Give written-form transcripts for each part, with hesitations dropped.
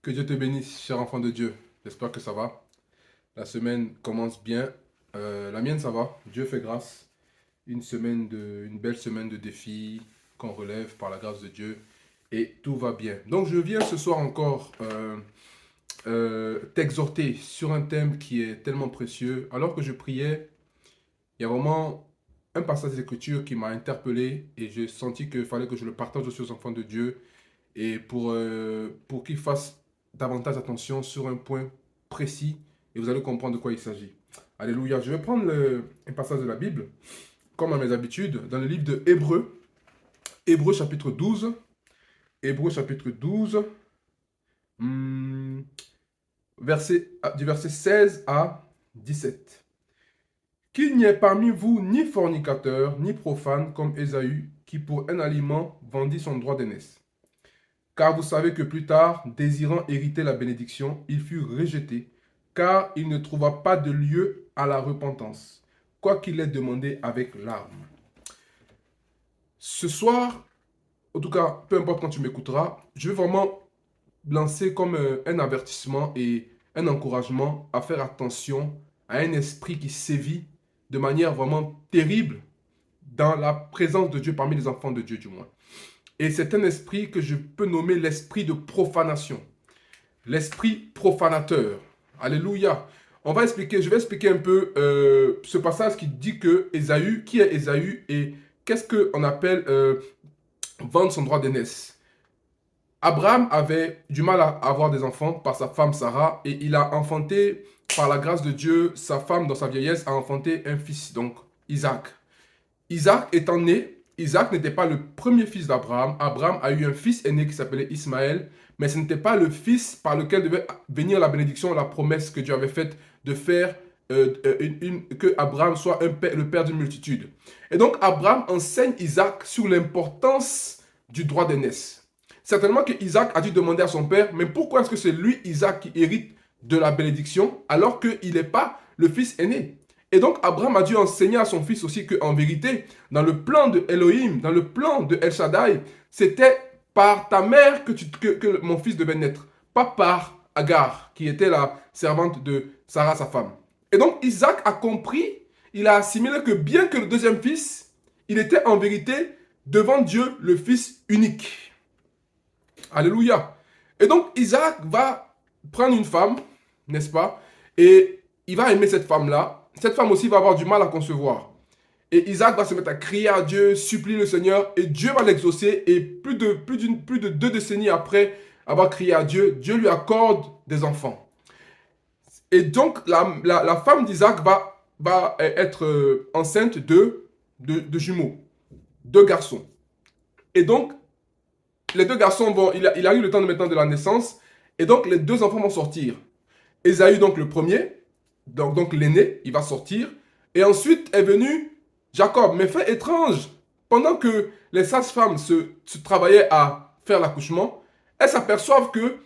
Que Dieu te bénisse, cher enfant de Dieu. J'espère que ça va. La semaine commence bien. La mienne, ça va. Dieu fait grâce. Une belle semaine de défis qu'on relève par la grâce de Dieu. Et tout va bien. Donc, je viens ce soir encore t'exhorter sur un thème qui est tellement précieux. Alors que je priais, il y a vraiment un passage d'écriture qui m'a interpellé et j'ai senti qu'il fallait que je le partage aussi aux enfants de Dieu et pour qu'ils fassent davantage attention sur un point précis et vous allez comprendre de quoi il s'agit. Alléluia. Je vais prendre un passage de la Bible, comme à mes habitudes, dans le livre de Hébreux, Hébreux chapitre 12, Hébreux chapitre 12, hum, du verset 16 à 17. Qu'il n'y ait parmi vous ni fornicateur, ni profane comme Ésaü, qui pour un aliment vendit son droit d'aînesse. Car vous savez que plus tard, désirant hériter la bénédiction, il fut rejeté, car il ne trouva pas de lieu à la repentance, quoiqu'il ait demandé avec larmes. Ce soir, en tout cas, peu importe quand tu m'écouteras, je vais vraiment lancer comme un avertissement et un encouragement à faire attention à un esprit qui sévit de manière vraiment terrible dans la présence de Dieu, parmi les enfants de Dieu du moins. Et c'est un esprit que je peux nommer l'esprit de profanation. L'esprit profanateur. Alléluia. Je vais expliquer un peu ce passage qui dit que Ésaü, qui est Ésaü et qu'est-ce qu'on appelle vendre son droit d'aînesse. Abraham avait du mal à avoir des enfants par sa femme Sarah et il a enfanté, par la grâce de Dieu, sa femme dans sa vieillesse a enfanté un fils, donc Isaac. Isaac étant né, Isaac n'était pas le premier fils d'Abraham. Abraham a eu un fils aîné qui s'appelait Ismaël, mais ce n'était pas le fils par lequel devait venir la bénédiction, la promesse que Dieu avait faite de faire que Abraham soit le père d'une multitude. Et donc Abraham enseigne Isaac sur l'importance du droit d'aînesse. Certainement que Isaac a dû demander à son père, mais pourquoi est-ce que c'est lui, Isaac, qui hérite de la bénédiction alors qu'il n'est pas le fils aîné? Et donc Abraham a dû enseigner à son fils aussi qu'en vérité, dans le plan de Elohim, dans le plan de El Shaddai, c'était par ta mère que mon fils devait naître, pas par Agar, qui était la servante de Sarah, sa femme. Et donc Isaac a compris, il a assimilé que bien que le deuxième fils, il était en vérité devant Dieu le fils unique. Alléluia. Et donc Isaac va prendre une femme, n'est-ce pas? Et il va aimer cette femme-là. Cette femme aussi va avoir du mal à concevoir. Et Isaac va se mettre à crier à Dieu, supplier le Seigneur, et Dieu va l'exaucer. Et plus de 2 décennies après avoir crié à Dieu, Dieu lui accorde des enfants. Et donc la femme d'Isaac va être enceinte de jumeaux, 2 garçons. Et donc les 2 garçons il a eu le temps maintenant de la naissance, et donc les 2 enfants vont sortir. Ésaü, donc le premier, donc l'aîné, il va sortir. Et ensuite est venu Jacob. Mais fait étrange, pendant que les sages-femmes se travaillaient à faire l'accouchement, elles s'aperçoivent que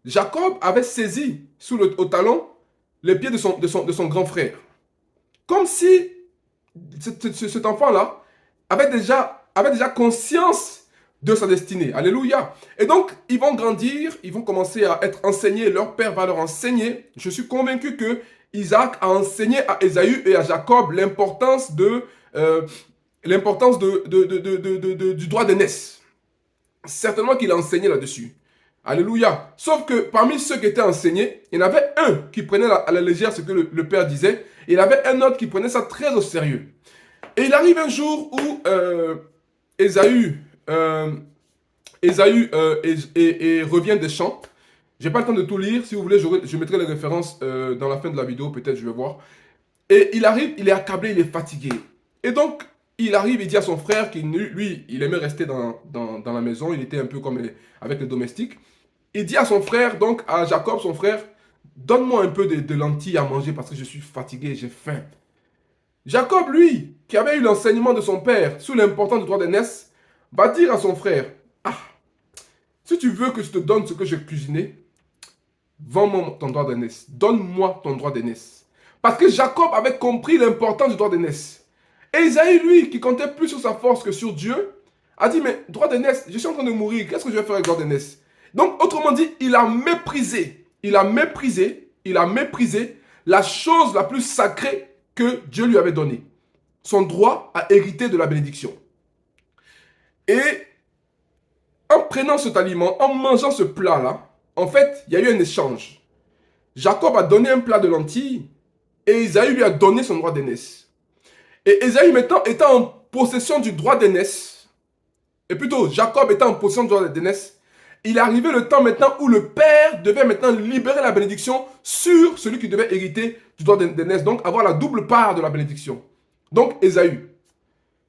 Jacob avait saisi au talon les pieds de son grand frère. Comme si cet enfant-là avait déjà conscience de sa destinée. Alléluia. Et donc, ils vont grandir, ils vont commencer à être enseignés, leur père va leur enseigner. Je suis convaincu que Isaac a enseigné à Ésaü et à Jacob l'importance du droit d'aînesse. Certainement qu'il a enseigné là-dessus. Alléluia. Sauf que parmi ceux qui étaient enseignés, il y en avait un qui prenait à la légère ce que le père disait, et il y en avait un autre qui prenait ça très au sérieux. Et il arrive un jour où Ésaü revient des champs. J'ai pas le temps de tout lire. Si vous voulez, je mettrai les références dans la fin de la vidéo. Peut-être je vais voir. Et il arrive, il est accablé, il est fatigué. Et donc, il arrive, il dit à son frère qu'il, lui, il aimait rester dans la maison. Il était un peu comme avec les domestiques. Il dit à son frère, donc à Jacob, son frère, donne-moi un peu de lentilles à manger parce que je suis fatigué, j'ai faim. Jacob, lui, qui avait eu l'enseignement de son père sur l'importance du droit d'aînesse, va dire à son frère, ah, si tu veux que je te donne ce que j'ai cuisiné, vends-moi ton droit d'aînesse. Donne-moi ton droit d'aînesse. Parce que Jacob avait compris l'importance du droit d'aînesse. Et Isaïe, lui, qui comptait plus sur sa force que sur Dieu, a dit, mais droit d'aînesse, je suis en train de mourir, qu'est-ce que je vais faire avec droit d'aînesse? Donc, autrement dit, il a méprisé la chose la plus sacrée que Dieu lui avait donnée. Son droit à hériter de la bénédiction. Et en prenant cet aliment, en mangeant ce plat-là, en fait, il y a eu un échange. Jacob a donné un plat de lentilles et Ésaü lui a donné son droit d'aînesse. Et Ésaü maintenant étant en possession du droit d'aînesse, et plutôt Jacob étant en possession du droit d'aînesse, il est arrivé le temps maintenant où le père devait maintenant libérer la bénédiction sur celui qui devait hériter du droit d'aînesse, donc avoir la double part de la bénédiction. Donc Ésaü.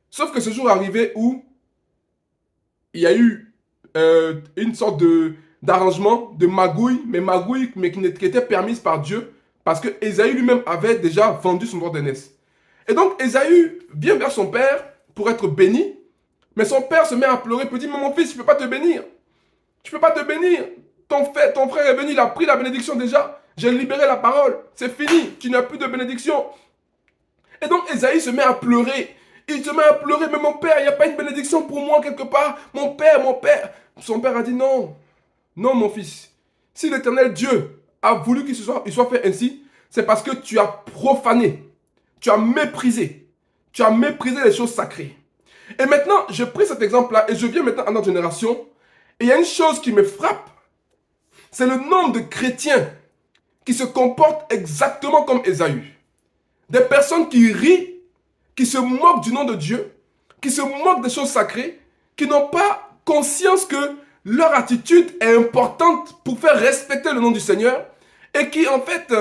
Sauf que ce jour est arrivé où il y a eu une sorte d'arrangement, de magouille, mais qui était permise par Dieu, parce que Ésaü lui-même avait déjà vendu son droit d'aînesse. Et donc Ésaü vient vers son père pour être béni, mais son père se met à pleurer, peut dire, mais mon fils, je ne peux pas te bénir. Je ne peux pas te bénir. Ton frère est venu, il a pris la bénédiction déjà. J'ai libéré la parole. C'est fini. Tu n'as plus de bénédiction. Et donc Ésaü se met à pleurer. Il se met à pleurer. Mais mon père, il n'y a pas une bénédiction pour moi quelque part. Mon père. Son père a dit non. Non, mon fils. Si l'Éternel Dieu a voulu qu'il soit fait ainsi, c'est parce que tu as profané. Tu as méprisé. Tu as méprisé les choses sacrées. Et maintenant, je prends cet exemple-là et je viens maintenant à notre génération. Et il y a une chose qui me frappe, c'est le nombre de chrétiens qui se comportent exactement comme Ésaü. Des personnes qui rient, qui se moquent du nom de Dieu, qui se moquent des choses sacrées, qui n'ont pas conscience que leur attitude est importante pour faire respecter le nom du Seigneur et qui en fait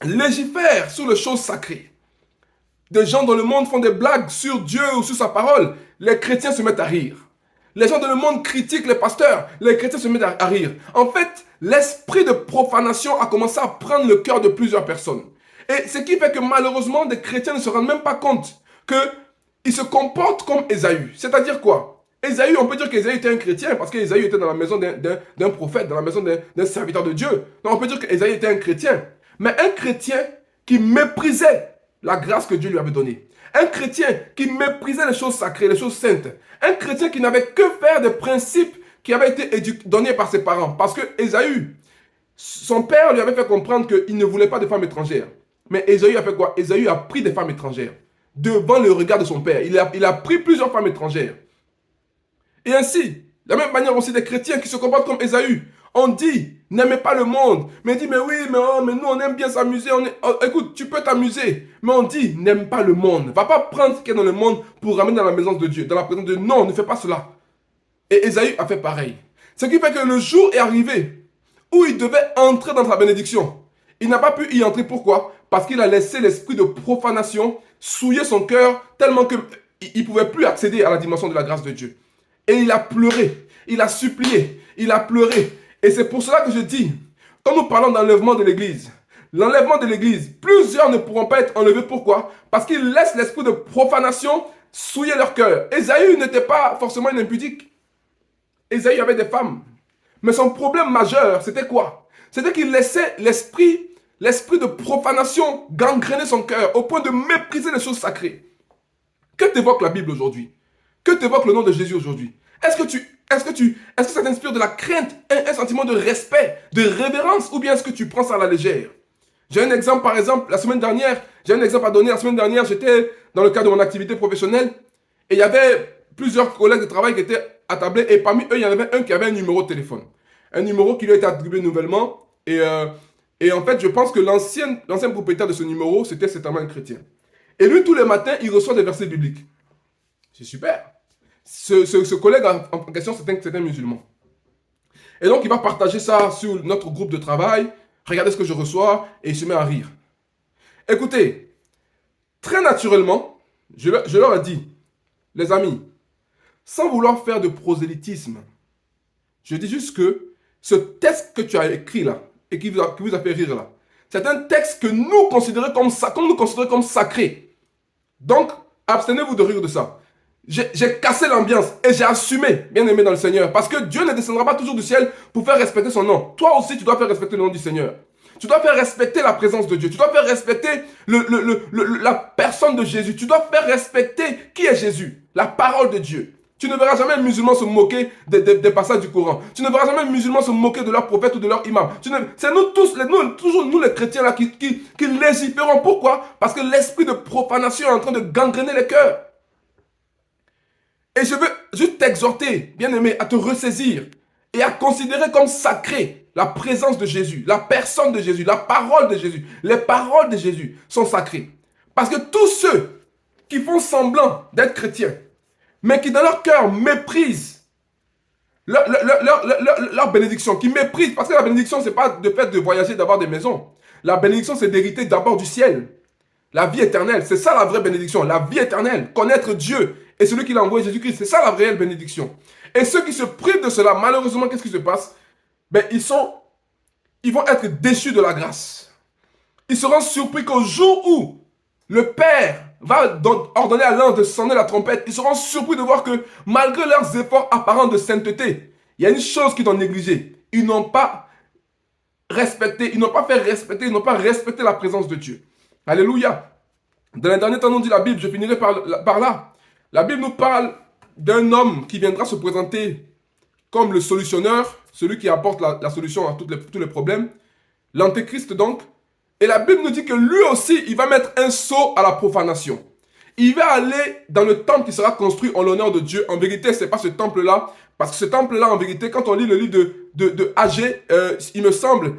légifèrent sur les choses sacrées. Des gens dans le monde font des blagues sur Dieu ou sur sa parole, les chrétiens se mettent à rire. Les gens dans le monde critiquent les pasteurs, les chrétiens se mettent à rire. En fait, l'esprit de profanation a commencé à prendre le cœur de plusieurs personnes. Et ce qui fait que malheureusement, des chrétiens ne se rendent même pas compte qu'ils se comportent comme Ésaü. C'est-à-dire quoi? Ésaü, on peut dire qu'Ésaü était un chrétien parce qu'Ésaü était dans la maison d'un prophète, dans la maison d'un serviteur de Dieu. Donc on peut dire qu'Ésaü était un chrétien. Mais un chrétien qui méprisait la grâce que Dieu lui avait donnée. Un chrétien qui méprisait les choses sacrées, les choses saintes. Un chrétien qui n'avait que faire des principes qui avaient été donnés par ses parents. Parce que Ésaü, son père lui avait fait comprendre qu'il ne voulait pas de femmes étrangères. Mais Ésaü a fait quoi? Ésaü a pris des femmes étrangères devant le regard de son père. Il a pris plusieurs femmes étrangères. Et ainsi, de la même manière aussi des chrétiens qui se comportent comme Ésaü. On dit, n'aimez pas le monde. Mais on dit, mais oui, mais nous on aime bien s'amuser. Écoute, tu peux t'amuser. Mais on dit, n'aime pas le monde. Va pas prendre ce qui est dans le monde pour ramener dans la maison de Dieu, dans la présence de Dieu. Non, ne fais pas cela. Et Ésaü a fait pareil. Ce qui fait que le jour est arrivé où il devait entrer dans sa bénédiction. Il n'a pas pu y entrer. Pourquoi? Parce qu'il a laissé l'esprit de profanation souiller son cœur tellement qu'il ne pouvait plus accéder à la dimension de la grâce de Dieu. Et il a pleuré, il a supplié, il a pleuré. Et c'est pour cela que je dis, quand nous parlons d'enlèvement de l'Église, l'enlèvement de l'Église, plusieurs ne pourront pas être enlevés. Pourquoi? Parce qu'ils laissent l'esprit de profanation souiller leur cœur. Ésaü n'était pas forcément une impudique. Ésaü avait des femmes. Mais son problème majeur, c'était quoi? C'était qu'il laissait l'esprit de profanation gangréner son cœur au point de mépriser les choses sacrées. Que t'évoque la Bible aujourd'hui? Que t'évoque le nom de Jésus aujourd'hui? Est-ce que ça t'inspire de la crainte, un sentiment de respect, de révérence, ou bien est-ce que tu prends ça à la légère? J'ai un exemple, par exemple, j'ai un exemple à donner. La semaine dernière, j'étais dans le cadre de mon activité professionnelle et il y avait plusieurs collègues de travail qui étaient attablés et parmi eux, il y en avait un qui avait un numéro de téléphone. Un numéro qui lui a été attribué nouvellement et en fait, je pense que l'ancien propriétaire de ce numéro, c'était certainement un chrétien. Et lui, tous les matins, il reçoit des versets bibliques. C'est super. Ce collègue en question, c'est un musulman. Et donc, il va partager ça sur notre groupe de travail. Regardez ce que je reçois. Et il se met à rire. Écoutez, très naturellement, je leur ai dit, les amis, sans vouloir faire de prosélytisme, je dis juste que ce texte que tu as écrit là, et qui vous a fait rire là, c'est un texte que nous considérons comme sacré. Donc, abstenez-vous de rire de ça. J'ai cassé l'ambiance et j'ai assumé, bien aimé dans le Seigneur, parce que Dieu ne descendra pas toujours du ciel pour faire respecter son nom. Toi aussi, tu dois faire respecter le nom du Seigneur. Tu dois faire respecter la présence de Dieu. Tu dois faire respecter la personne de Jésus. Tu dois faire respecter qui est Jésus, la parole de Dieu. Tu ne verras jamais un musulman se moquer des passages du Coran. Tu ne verras jamais un musulman se moquer de leur prophète ou de leur imam. C'est nous tous, toujours nous les chrétiens là, qui légiférons. Pourquoi? Parce que l'esprit de profanation est en train de gangréner les cœurs. Et je veux juste t'exhorter, bien-aimé, à te ressaisir et à considérer comme sacré la présence de Jésus, la personne de Jésus, la parole de Jésus. Les paroles de Jésus sont sacrées. Parce que tous ceux qui font semblant d'être chrétiens, mais qui dans leur cœur méprisent leur bénédiction, qui méprisent, parce que la bénédiction, ce n'est pas le fait de voyager, d'avoir des maisons. La bénédiction, c'est d'hériter d'abord du ciel. La vie éternelle, c'est ça la vraie bénédiction, la vie éternelle, connaître Dieu et celui qui l'a envoyé, Jésus-Christ, c'est ça la réelle bénédiction. Et ceux qui se privent de cela, malheureusement, qu'est-ce qui se passe? Ben, ils vont être déchus de la grâce. Ils seront surpris qu'au jour où le Père va ordonner à l'un de sonner la trompette, ils seront surpris de voir que malgré leurs efforts apparents de sainteté, il y a une chose qu'ils ont négligée. Ils n'ont pas respecté, ils n'ont pas fait respecter, ils n'ont pas respecté la présence de Dieu. Alléluia. Dans les derniers temps, nous dit la Bible, je finirai par là. La Bible nous parle d'un homme qui viendra se présenter comme le solutionneur, celui qui apporte la solution à tous les problèmes. L'antéchrist donc. Et la Bible nous dit que lui aussi, il va mettre un sceau à la profanation. Il va aller dans le temple qui sera construit en l'honneur de Dieu. En vérité, ce n'est pas ce temple-là. Parce que ce temple-là, en vérité, quand on lit le livre de Agé, il me semble,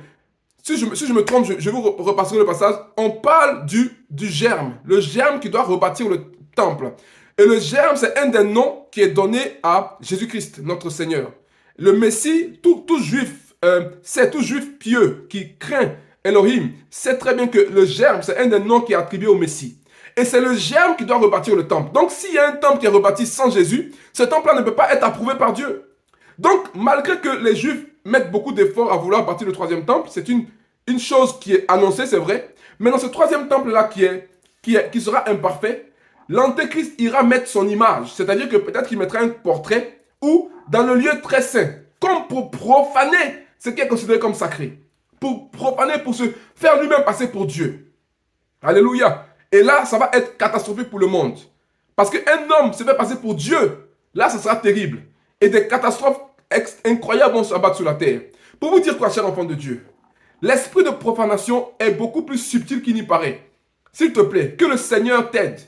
si je me trompe, je vous repasserai le passage, on parle du germe. Le germe qui doit rebâtir le temple. Et le germe, c'est un des noms qui est donné à Jésus-Christ, notre Seigneur. Le Messie, tout juif, c'est tout juif pieux qui craint Elohim, sait très bien que le germe, c'est un des noms qui est attribué au Messie. Et c'est le germe qui doit rebâtir le temple. Donc, s'il y a un temple qui est rebâti sans Jésus, ce temple-là ne peut pas être approuvé par Dieu. Donc, malgré que les Juifs mettent beaucoup d'efforts à vouloir bâtir le troisième temple, c'est une chose qui est annoncée, c'est vrai. Mais dans ce troisième temple-là qui sera imparfait, l'Antéchrist ira mettre son image. C'est-à-dire que peut-être qu'il mettra un portrait ou dans le lieu très saint, comme pour profaner ce qui est considéré comme sacré. Pour profaner, pour se faire lui-même passer pour Dieu. Alléluia. Et là, ça va être catastrophique pour le monde. Parce qu'un homme se fait passer pour Dieu, là, ça sera terrible. Et des catastrophes incroyables vont s'abattre sur la terre. Pour vous dire quoi, chers enfants de Dieu? L'esprit de profanation est beaucoup plus subtil qu'il n'y paraît. S'il te plaît, que le Seigneur t'aide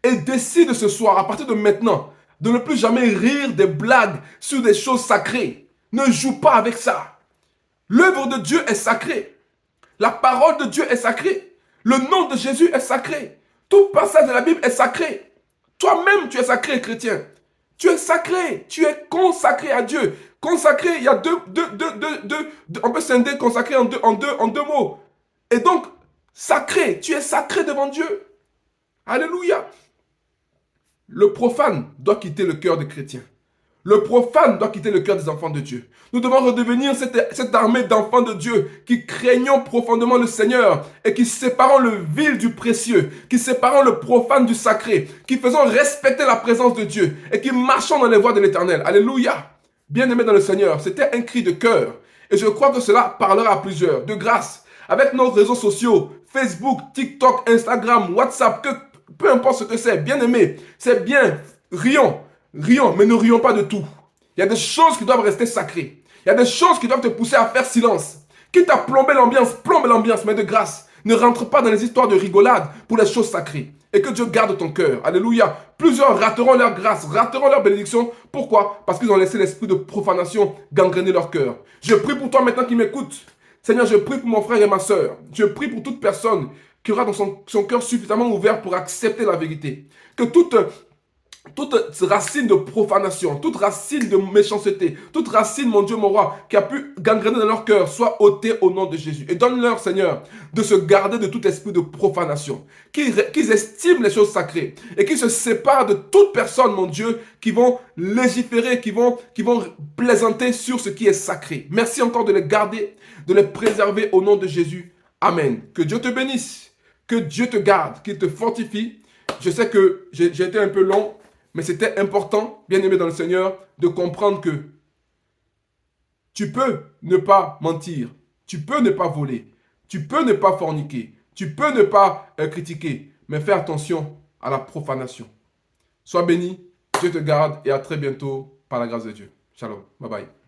et décide ce soir, à partir de maintenant, de ne plus jamais rire des blagues sur des choses sacrées. Ne joue pas avec ça. L'œuvre de Dieu est sacrée. La parole de Dieu est sacrée. Le nom de Jésus est sacré. Tout passage de la Bible est sacré. Toi-même, tu es sacré, chrétien. Tu es sacré. Tu es consacré à Dieu. Consacré, il y a on peut scinder consacré en deux mots. Et donc, sacré, tu es sacré devant Dieu. Alléluia. Le profane doit quitter le cœur des chrétiens. Le profane doit quitter le cœur des enfants de Dieu. Nous devons redevenir cette armée d'enfants de Dieu qui craignons profondément le Seigneur et qui séparons le vil du précieux, qui séparons le profane du sacré, qui faisons respecter la présence de Dieu et qui marchons dans les voies de l'Éternel. Alléluia. Bien-aimés dans le Seigneur, c'était un cri de cœur. Et je crois que cela parlera à plusieurs. De grâce, avec nos réseaux sociaux, Facebook, TikTok, Instagram, WhatsApp, peu importe ce que c'est, bien-aimé, c'est bien, rions. Rions, mais ne rions pas de tout. Il y a des choses qui doivent rester sacrées. Il y a des choses qui doivent te pousser à faire silence. Quitte à plomber l'ambiance, plombe l'ambiance, mais de grâce. Ne rentre pas dans les histoires de rigolade pour les choses sacrées. Et que Dieu garde ton cœur. Alléluia. Plusieurs rateront leur grâce, rateront leur bénédiction. Pourquoi? Parce qu'ils ont laissé l'esprit de profanation gangréner leur cœur. Je prie pour toi maintenant qui m'écoute. Seigneur, je prie pour mon frère et ma soeur. Je prie pour toute personne qui aura dans son cœur suffisamment ouvert pour accepter la vérité. Que toute racine de profanation, toute racine de méchanceté, toute racine, mon Dieu, mon roi, qui a pu gangréner dans leur cœur, soit ôtée au nom de Jésus. Et donne-leur, Seigneur, de se garder de tout esprit de profanation, qu'ils estiment les choses sacrées et qu'ils se séparent de toute personne, mon Dieu, qui vont légiférer, qui vont plaisanter sur ce qui est sacré. Merci encore de les garder, de les préserver au nom de Jésus. Amen. Que Dieu te bénisse, que Dieu te garde, qu'il te fortifie. Je sais que j'ai été un peu long, mais c'était important, bien-aimé dans le Seigneur, de comprendre que tu peux ne pas mentir, tu peux ne pas voler, tu peux ne pas forniquer, tu peux ne pas critiquer, mais fais attention à la profanation. Sois béni, Dieu te garde et à très bientôt par la grâce de Dieu. Shalom. Bye bye.